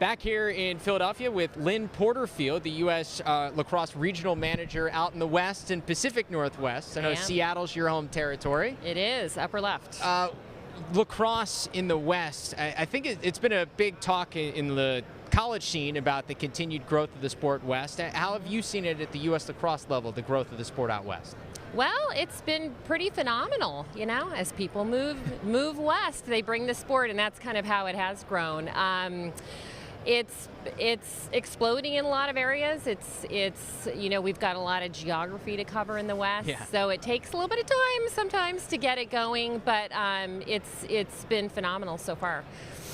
Back here in Philadelphia with Lyn Porterfield, the U.S. Lacrosse Regional Manager out in the West and Pacific Northwest. I know Seattle's your home territory. It is, upper left. Lacrosse in the West, I think it's been a big talk in the college scene about the continued growth of the sport west. How have you seen it at the U.S. lacrosse level, the growth of the sport out west? Well, it's been pretty phenomenal, you know, as people move west, they bring the sport, and that's kind of how it has grown. It's exploding in a lot of areas. It's you know, we've got a lot of geography to cover in the West, so it takes a little bit of time sometimes to get it going, but it's been phenomenal so far.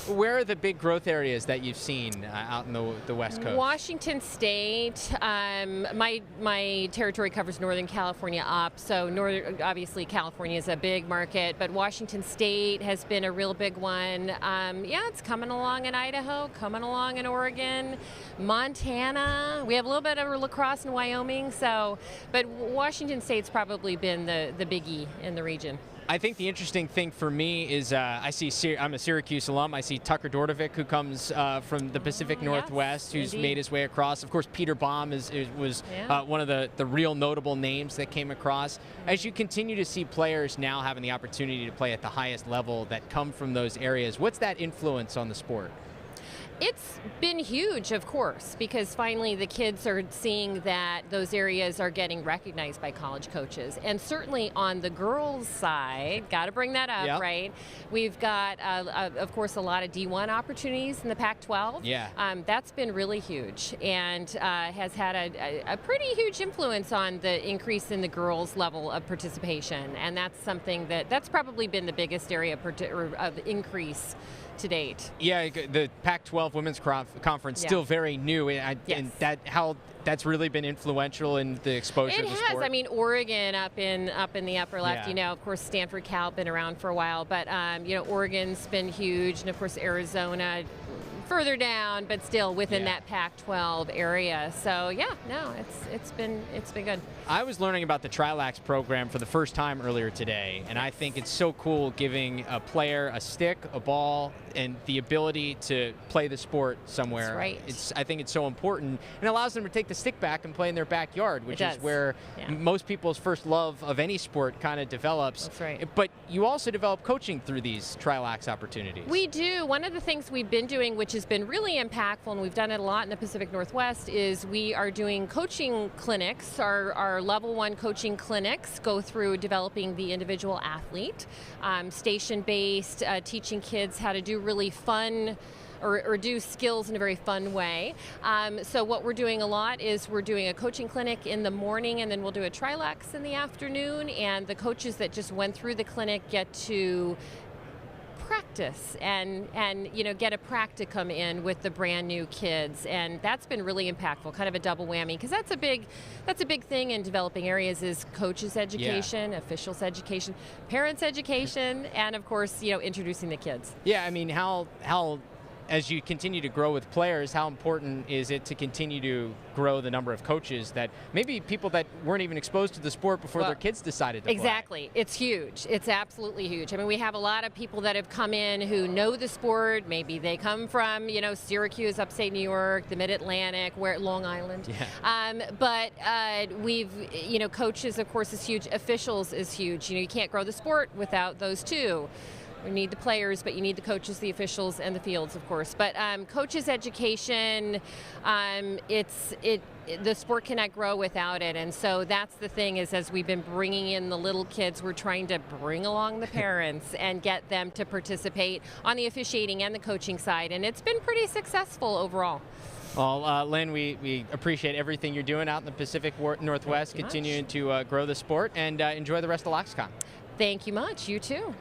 Where are the big growth areas that you've seen out in the West Coast? Washington State. My territory covers Northern California up, so obviously California is a big market, but Washington State has been a real big one. Yeah, it's coming along in Idaho, coming along in Oregon, Montana. We have a little bit of lacrosse in Wyoming, but Washington State's probably been the biggie in the region. I think the interesting thing for me is I'm a Syracuse alum. I see Tucker Dordovic, who comes from the Pacific Northwest, who's made his way across. Of course, Peter Baum was one of the real notable names that came across. As you continue to see players now having the opportunity to play at the highest level that come from those areas, what's that influence on the sport? It's been huge, of course, because finally the kids are seeing that those areas are getting recognized by college coaches. And certainly on the girls' side, got to bring that up, right? We've got, of course, a lot of D1 opportunities in the Pac12. That's been really huge and has had a pretty huge influence on the increase in the girls' level of participation. And that's something that's probably been the biggest area of increase to date. Yeah, the Pac12 Women's Conference still very new, and that's really been influential in the exposure of the sport. It has. I mean, Oregon up in the upper left. You know, of course, Stanford, Cal been around for a while, but you know, Oregon's been huge, and of course, Arizona further down, but still within that Pac-12 area. So yeah, no, it's been good. I was learning about the Trilax program for the first time earlier today, and I think it's so cool giving a player a stick, a ball, and the ability to play the sport somewhere. That's right. I think it's so important, and it allows them to take the stick back and play in their backyard, which is where most people's first love of any sport kind of develops. That's right. But you also develop coaching through these Trilax opportunities. We do. One of the things we've been doing, which has been really impactful, and we've done it a lot in the Pacific Northwest, is we are doing coaching clinics. Our level 1 coaching clinics go through developing the individual athlete, station-based, teaching kids how to do really fun or do skills in a very fun way. So what we're doing a lot is we're doing a coaching clinic in the morning, and then we'll do a Trilax in the afternoon, and the coaches that just went through the clinic get to practice and you know, get a practicum in with the brand new kids, and that's been really impactful, kind of a double whammy, because that's a big thing in developing areas is coaches education, officials education, parents education, and of course, you know, introducing the kids. Yeah, I mean, how as you continue to grow with players, how important is it to continue to grow the number of coaches that maybe people that weren't even exposed to the sport before their kids decided to play? Exactly. It's huge. It's absolutely huge. I mean, we have a lot of people that have come in who know the sport. Maybe they come from, you know, Syracuse, upstate New York, the Mid-Atlantic, Long Island. But we've, you know, coaches, of course, is huge. Officials is huge. You know, you can't grow the sport without those two. We need the players, but you need the coaches, the officials, and the fields, of course. But coaches education, the sport cannot grow without it. And so that's the thing, is as we've been bringing in the little kids, we're trying to bring along the parents and get them to participate on the officiating and the coaching side. And it's been pretty successful overall. Well, Lyn, we appreciate everything you're doing out in the Pacific Northwest, continuing to grow the sport, and enjoy the rest of LaxCon. Thank you much. You too.